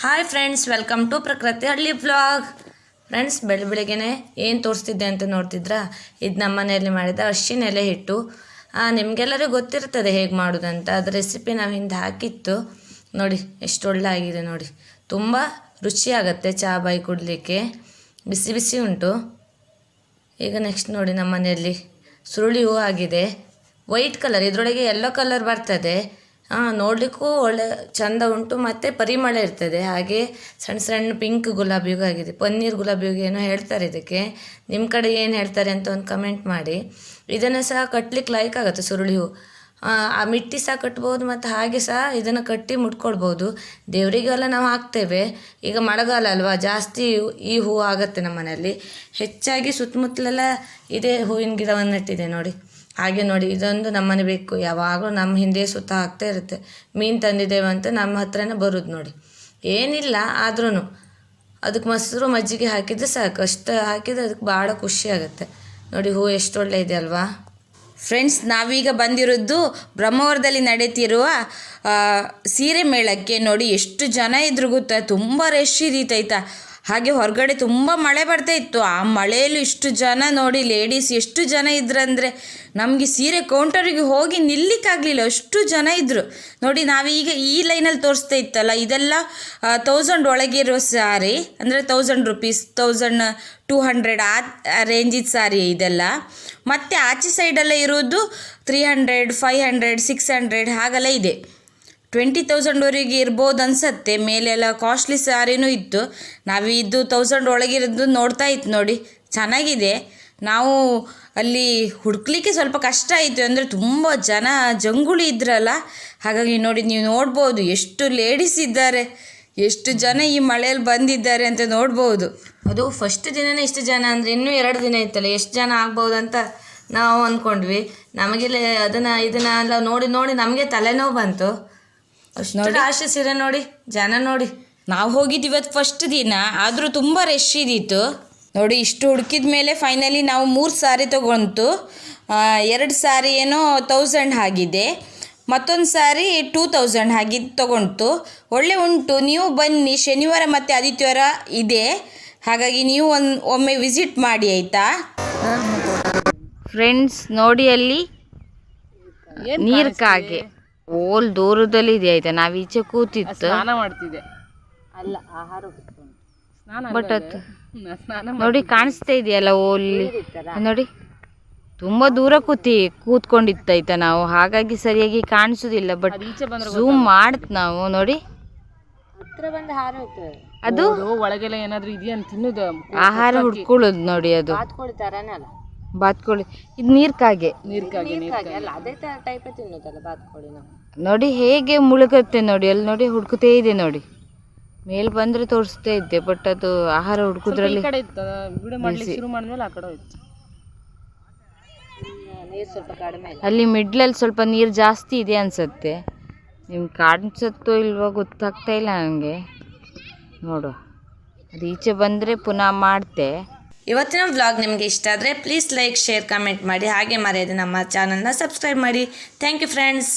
Hi friends, welcome to ಪ್ರಕೃತಿ ಹಳ್ಳಿ vlog. Friends, ಬೆಳಗ್ಗೆನೆ ಏನು ತೋರಿಸ್ತಿದ್ದೆ ಅಂತ ನೋಡ್ತಿದ್ರಾ? ಇದು ನಮ್ಮ ಮನೆಯಲ್ಲಿ ಮಾಡಿದ ಅರ್ಶಿನ ಎಲೆ ಹಿಟ್ಟು. ನಿಮಗೆಲ್ಲರಿಗೂ ಗೊತ್ತಿರ್ತದೆ ಹೇಗೆ ಮಾಡೋದಂತ. ಅದು ರೆಸಿಪಿ ನಾವು ಹಿಂದೆ ಹಾಕಿತ್ತು ನೋಡಿ. ಎಷ್ಟು ಒಳ್ಳೆ ಆಗಿದೆ ನೋಡಿ. ತುಂಬ ರುಚಿಯಾಗತ್ತೆ ಚಹಾ ಬಾಯಿ ಕುಡಲಿಕ್ಕೆ. ಬಿಸಿ ಬಿಸಿ ಉಂಟು. ಈಗ ನೆಕ್ಸ್ಟ್ ನೋಡಿ, ನಮ್ಮ ಮನೆಯಲ್ಲಿ ಸುರುಳಿ ಹೂವು ಆಗಿದೆ. ವೈಟ್ ಕಲರ್, ಇದರೊಳಗೆ ಯೆಲ್ಲೋ ಕಲರ್ ಬರ್ತದೆ. ನೋಡಲಿಕ್ಕೂ ಒಳ್ಳೆ ಚೆಂದ ಉಂಟು ಮತ್ತು ಪರಿಮಳ ಇರ್ತದೆ. ಹಾಗೆ ಸಣ್ಣ ಸಣ್ಣ ಪಿಂಕ್ ಗುಲಾಬಿಗೂ ಆಗಿದೆ. ಪನ್ನೀರ್ ಗುಲಾಬಿಗೂ ಏನೋ ಹೇಳ್ತಾರೆ ಇದಕ್ಕೆ. ನಿಮ್ಮ ಕಡೆ ಏನು ಹೇಳ್ತಾರೆ ಅಂತ ಒಂದು ಕಮೆಂಟ್ ಮಾಡಿ. ಇದನ್ನು ಸಹ ಕಟ್ಲಿಕ್ಕೆ ಲೈಕ್ ಆಗುತ್ತೆ ಸುರುಳಿ ಹೂವು. ಆ ಮಿಟ್ಟಿ ಸಹ ಕಟ್ಬೋದು ಮತ್ತು ಹಾಗೆ ಸಹ ಇದನ್ನು ಕಟ್ಟಿ ಮುಟ್ಕೊಳ್ಬೋದು. ದೇವರಿಗೆಲ್ಲ ನಾವು ಹಾಕ್ತೇವೆ. ಈಗ ಮಳೆಗಾಲ ಅಲ್ವಾ, ಜಾಸ್ತಿ ಈ ಹೂವು ಆಗುತ್ತೆ ನಮ್ಮ ಮನೆಯಲ್ಲಿ. ಹೆಚ್ಚಾಗಿ ಸುತ್ತಮುತ್ತಲೆಲ್ಲ ಇದೇ ಹೂವಿನ ಗಿಡವನ್ನು ನೆಟ್ಟಿದೆ ನೋಡಿ. ಹಾಗೆ ನೋಡಿ, ಇದೊಂದು ನಮ್ಮನೆ ಬೇಕು. ಯಾವಾಗಲೂ ನಮ್ಮ ಹಿಂದೆ ಸುತ್ತ ಹಾಕ್ತಾ ಇರುತ್ತೆ. ಮೀನು ತಂದಿದ್ದೇವೆ ಅಂತ ನಮ್ಮ ಹತ್ರನೇ ಬರೋದು ನೋಡಿ. ಏನಿಲ್ಲ ಆದ್ರೂ ಅದಕ್ಕೆ ಮೊಸರು ಮಜ್ಜಿಗೆ ಹಾಕಿದರೆ ಸಾಕು. ಅಷ್ಟು ಹಾಕಿದರೆ ಅದಕ್ಕೆ ಭಾಳ ಖುಷಿ ಆಗುತ್ತೆ ನೋಡಿ. ಹೂವು ಎಷ್ಟು ಒಳ್ಳೆ ಇದೆ ಅಲ್ವಾ ಫ್ರೆಂಡ್ಸ್. ನಾವೀಗ ಬಂದಿರೋದು ಬ್ರಹ್ಮಾವರದಲ್ಲಿ ನಡೀತಿರುವ ಸೀರೆ ಮೇಳಕ್ಕೆ. ನೋಡಿ ಎಷ್ಟು ಜನ ಇದ್ರು ಗೊತ್ತಾ, ತುಂಬ ರಶ್ ಇದ್ದೀತಾಯ್ತಾ. ಹಾಗೆ ಹೊರಗಡೆ ತುಂಬ ಮಳೆ ಬರ್ತಾ ಇತ್ತು. ಆ ಮಳೆಯಲ್ಲಿ ಇಷ್ಟು ಜನ ನೋಡಿ, ಲೇಡೀಸ್ ಎಷ್ಟು ಜನ ಇದ್ರಂದರೆ ನಮಗೆ ಸೀರೆ ಕೌಂಟರಿಗೆ ಹೋಗಿ ನಿಲ್ಲಿಕ್ಕಾಗಲಿಲ್ಲ, ಅಷ್ಟು ಜನ ಇದ್ದರು ನೋಡಿ. ನಾವೀಗ ಈ ಲೈನಲ್ಲಿ ತೋರಿಸ್ತಾ ಇತ್ತಲ್ಲ, ಇದೆಲ್ಲ 1000 ಒಳಗಿರೋ ಸಾರಿ, ಅಂದರೆ 1000 ರೂಪೀಸ್, 1200 ಆ ರೇಂಜಿದ ಸಾರಿ ಇದೆಲ್ಲ. ಮತ್ತು ಆಚೆ ಸೈಡೆಲ್ಲ ಇರೋದು 300, 500, 600 ಹಾಗೆಲ್ಲ ಇದೆ. 20,000ವರೆಗೆ ಇರ್ಬೋದು ಅನ್ಸತ್ತೆ. ಮೇಲೆಲ್ಲ ಕಾಸ್ಟ್ಲಿ ಸ್ಯಾರಿನೂ ಇತ್ತು. ನಾವು ಇದು 1000 ಒಳಗಿರೋದು ನೋಡ್ತಾ ಇತ್ತು ನೋಡಿ. ಚೆನ್ನಾಗಿದೆ. ನಾವು ಅಲ್ಲಿ ಹುಡುಕ್ಲಿಕ್ಕೆ ಸ್ವಲ್ಪ ಕಷ್ಟ ಆಯಿತು, ಅಂದರೆ ತುಂಬ ಜನ ಜಂಗುಳಿ ಇದ್ರಲ್ಲ. ಹಾಗಾಗಿ ನೋಡಿ, ನೀವು ನೋಡ್ಬೋದು ಎಷ್ಟು ಲೇಡೀಸ್ ಇದ್ದಾರೆ, ಎಷ್ಟು ಜನ ಈ ಮಳೆಯಲ್ಲಿ ಬಂದಿದ್ದಾರೆ ಅಂತ ನೋಡ್ಬೋದು. ಅದು ಫಸ್ಟ್ ದಿನನೇ ಇಷ್ಟು ಜನ ಅಂದರೆ ಇನ್ನೂ 2 ದಿನ ಇತ್ತಲ್ಲ, ಎಷ್ಟು ಜನ ಆಗ್ಬೋದು ಅಂತ ನಾವು ಅಂದ್ಕೊಂಡ್ವಿ. ನಮಗೆಲ್ಲ ಇದನ್ನೆಲ್ಲ ನೋಡಿ ನೋಡಿ ನಮಗೆ ತಲೆನೋವು ಬಂತು. ಅಷ್ಟು ರಾಶಿ ಸೀರೆ ನೋಡಿ, ಜನ ನೋಡಿ. ನಾವು ಹೋಗಿದ್ದು ಇವತ್ತು ಫಸ್ಟ್ ದಿನ, ಆದರೂ ತುಂಬ ರಶ್ ಇದ್ದಿತ್ತು ನೋಡಿ. ಇಷ್ಟು ಹುಡುಕಿದ ಮೇಲೆ ಫೈನಲಿ ನಾವು 3 ಸಾರಿ ತೊಗೊಂತು. 2 ಸಾರಿ ಏನೋ 1000 ಆಗಿದೆ, ಮತ್ತೊಂದು ಸಾರಿ 2000 ಹಾಗಿದ್ದು ತೊಗೊಂತು. ಒಳ್ಳೆ ಉಂಟು. ನೀವು ಬನ್ನಿ, ಶನಿವಾರ ಮತ್ತು ಆದಿತ್ಯವಾರ ಇದೆ. ಹಾಗಾಗಿ ನೀವು ಒಮ್ಮೆ ವಿಸಿಟ್ ಮಾಡಿ ಆಯಿತಾ ಫ್ರೆಂಡ್ಸ್. ನೋಡಿ ಅಲ್ಲಿ ನೀರು ಕಾಗೆ ಓಲ್ ದೂರದಲ್ಲಿ ಇದೆ ಆಯ್ತಾ. ನಾವು ಈಚೆ ಕೂತಿತ್ತು ಸ್ನಾನ ಮಾಡ್ತಿದ್ದೆ ಅಲ್ಲ, ಆಹಾರ ಬಟ್ ಅದು ನೋಡಿ ಕಾಣಿಸ್ತಾ ಇದೆಯಲ್ಲ ಓಲ್ಲಿ ನೋಡಿ. ತುಂಬ ದೂರ ಕೂತ್ಕೊಂಡಿತ್ತಾಯ್ತಾ ನಾವು, ಹಾಗಾಗಿ ಸರಿಯಾಗಿ ಕಾಣಿಸೋದಿಲ್ಲ. ಬಟ್ ಝೂಮ್ ಮಾಡ್ತ್ ನಾವು ನೋಡಿ. ಹತ್ರ ಬಂದು ಹಾರ ಹೋಗ್ತದೆ ಅದು ಒಳಗೆಲ್ಲ ಏನಾದರೂ ಇದೆಯಾ ಅಂತ ತಿನ್ನೋದು, ಆಹಾರ ಹುಡ್ಕೊಳ್ಳೋದು ನೋಡಿ. ಅದು ಬಾತ್ಕೋಳಿ ತರನಲ್ಲ, ಬಾತ್ಕೋಳಿ. ಇದು ನೀರ್ಕಾಗೆ ಅಲ್ಲ, ಅದೇ ಟೈಪೇ ತಿನ್ನೋದಲ್ಲ ಬಾತ್ಕೋಳಿ. ನೋಡಿ ಹೇಗೆ ಮುಳುಗತ್ತೆ ನೋಡಿ. ಅಲ್ಲಿ ನೋಡಿ ಹುಡುಕುತ್ತೇ ಇದೆ ನೋಡಿ. ಮೇಲ್ ಬಂದ್ರೆ ತೋರಿಸ್ತಾ ಇದ್ದೆ, ಬಟ್ ಅದು ಆಹಾರ ಹುಡುಕುದ್ರಲ್ಲಿ ಅಲ್ಲಿ ಮಿಡ್ಲಲ್ಲಿ ಸ್ವಲ್ಪ ನೀರು ಜಾಸ್ತಿ ಇದೆ ಅನ್ಸತ್ತೆ. ನಿಮ್ಗೆ ಕಾಣಿಸುತ್ತೋ ಇಲ್ವೋ ಗೊತ್ತಾಗ್ತಾ ಇಲ್ಲ ನನಗೆ. ನೋಡು, ಅದು ಈಚೆ ಬಂದರೆ ಪುನಃ ಮಾಡ್ತೆ. ಇವತ್ತಿನ ವ್ಲಾಗ್ ನಿಮಗೆ ಇಷ್ಟ ಆದರೆ ಪ್ಲೀಸ್ ಲೈಕ್, ಶೇರ್, ಕಮೆಂಟ್ ಮಾಡಿ. ಹಾಗೆ ಮರೆಯದೆ ನಮ್ಮ ಚಾನಲ್ನ ಸಬ್ಸ್ಕ್ರೈಬ್ ಮಾಡಿ. Thank you friends.